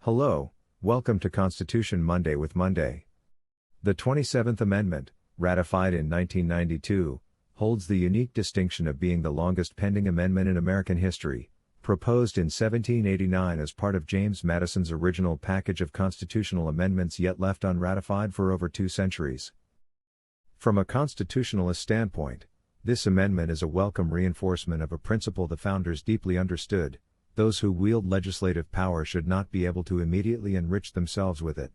Hello, welcome to Constitution Monday with Monday. The 27th Amendment, ratified in 1992, holds the unique distinction of being the longest pending amendment in American history, proposed in 1789 as part of James Madison's original package of constitutional amendments yet left unratified for over 2 centuries. From a constitutionalist standpoint, this amendment is a welcome reinforcement of a principle the founders deeply understood: those who wield legislative power should not be able to immediately enrich themselves with it.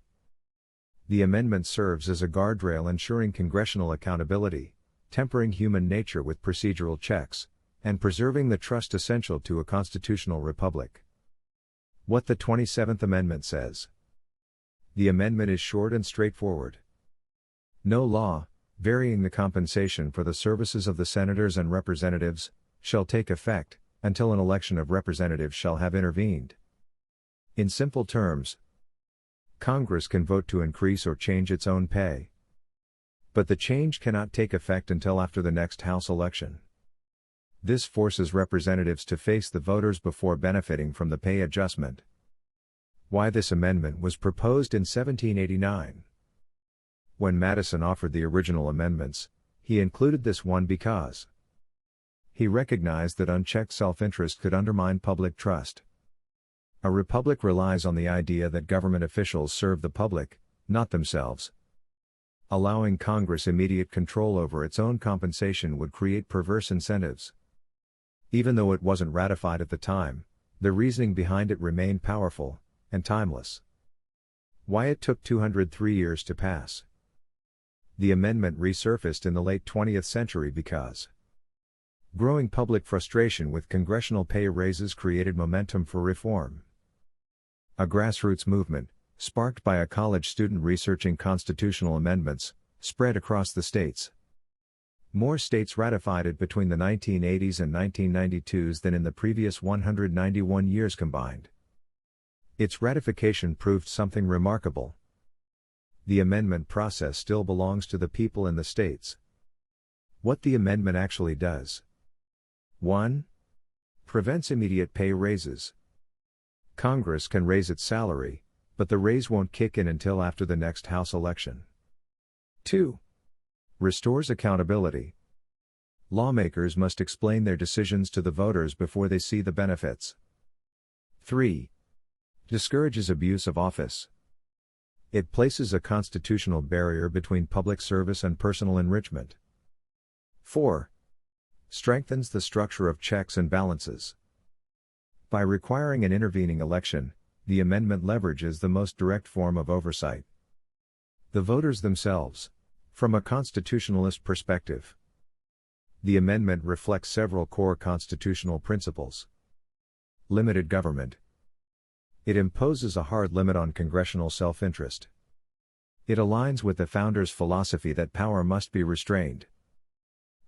The amendment serves as a guardrail ensuring congressional accountability, tempering human nature with procedural checks, and preserving the trust essential to a constitutional republic. What the 27th Amendment says. The amendment is short and straightforward. No law, varying the compensation for the services of the senators and representatives, shall take effect, until an election of representatives shall have intervened. In simple terms, Congress can vote to increase or change its own pay. But the change cannot take effect until after the next House election. This forces representatives to face the voters before benefiting from the pay adjustment. Why this amendment was proposed in 1789. When Madison offered the original amendments, he included this one because he recognized that unchecked self-interest could undermine public trust. A republic relies on the idea that government officials serve the public, not themselves. Allowing Congress immediate control over its own compensation would create perverse incentives. Even though it wasn't ratified at the time, the reasoning behind it remained powerful and timeless. Why it took 203 years to pass. The amendment resurfaced in the late 20th century because growing public frustration with congressional pay raises created momentum for reform. A grassroots movement, sparked by a college student researching constitutional amendments, spread across the states. More states ratified it between the 1980s and 1992s than in the previous 191 years combined. Its ratification proved something remarkable. The amendment process still belongs to the people in the states. What the amendment actually does. 1. Prevents immediate pay raises. Congress can raise its salary, but the raise won't kick in until after the next House election. 2. Restores accountability. Lawmakers must explain their decisions to the voters before they see the benefits. 3. Discourages abuse of office. It places a constitutional barrier between public service and personal enrichment. 4. Strengthens the structure of checks and balances. By requiring an intervening election, the amendment leverages the most direct form of oversight: the voters themselves. From a constitutionalist perspective, the amendment reflects several core constitutional principles. Limited government. It imposes a hard limit on congressional self-interest. It aligns with the founders' philosophy that power must be restrained.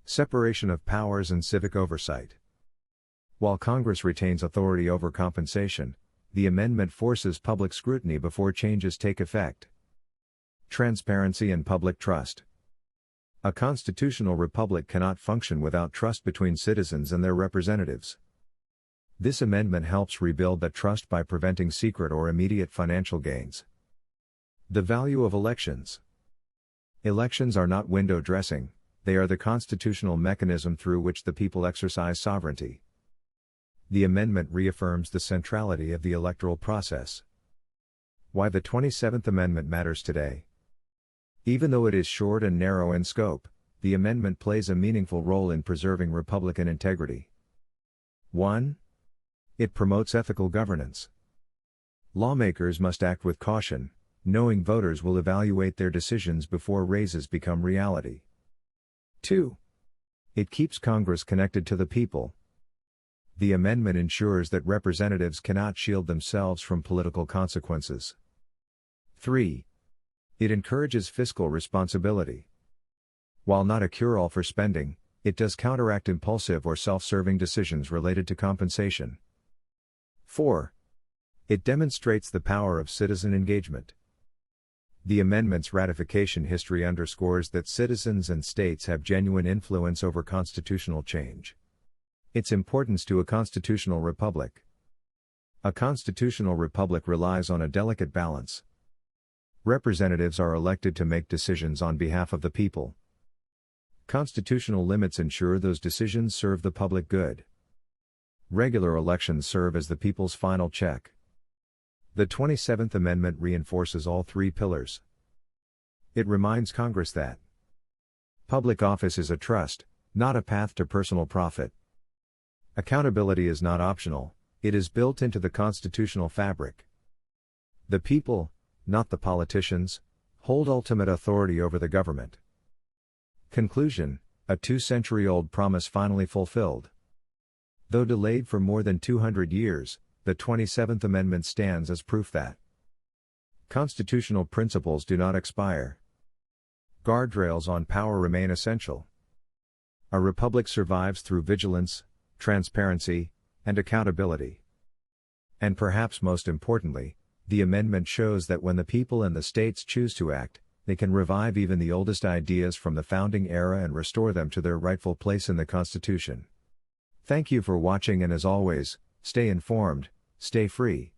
Separation of powers and civic oversight. While Congress retains authority over compensation, the amendment forces public scrutiny before changes take effect. Transparency and public trust. A constitutional republic cannot function without trust between citizens and their representatives. This amendment helps rebuild that trust by preventing secret or immediate financial gains. The value of elections. Elections are not window dressing, they are the constitutional mechanism through which the people exercise sovereignty. The amendment reaffirms the centrality of the electoral process. Why the 27th Amendment matters today. Even though it is short and narrow in scope, the amendment plays a meaningful role in preserving Republican integrity. 1. It promotes ethical governance. Lawmakers must act with caution, knowing voters will evaluate their decisions before raises become reality. 2. It keeps Congress connected to the people. The amendment ensures that representatives cannot shield themselves from political consequences. 3. It encourages fiscal responsibility. While not a cure-all for spending, it does counteract impulsive or self-serving decisions related to compensation. 4. It demonstrates the power of citizen engagement. The amendment's ratification history underscores that citizens and states have genuine influence over constitutional change. Its importance to a constitutional republic. A constitutional republic relies on a delicate balance. Representatives are elected to make decisions on behalf of the people. Constitutional limits ensure those decisions serve the public good. Regular elections serve as the people's final check. The 27th Amendment reinforces all three pillars. It reminds Congress that public office is a trust, not a path to personal profit. Accountability is not optional, it is built into the constitutional fabric. The people, not the politicians, hold ultimate authority over the government. Conclusion: a 2-century-old promise finally fulfilled. Though delayed for more than 200 years, the 27th Amendment stands as proof that constitutional principles do not expire. Guardrails on power remain essential. A republic survives through vigilance, transparency, and accountability. And perhaps most importantly, the amendment shows that when the people and the states choose to act, they can revive even the oldest ideas from the founding era and restore them to their rightful place in the Constitution. Thank you for watching, and as always, stay informed, stay free.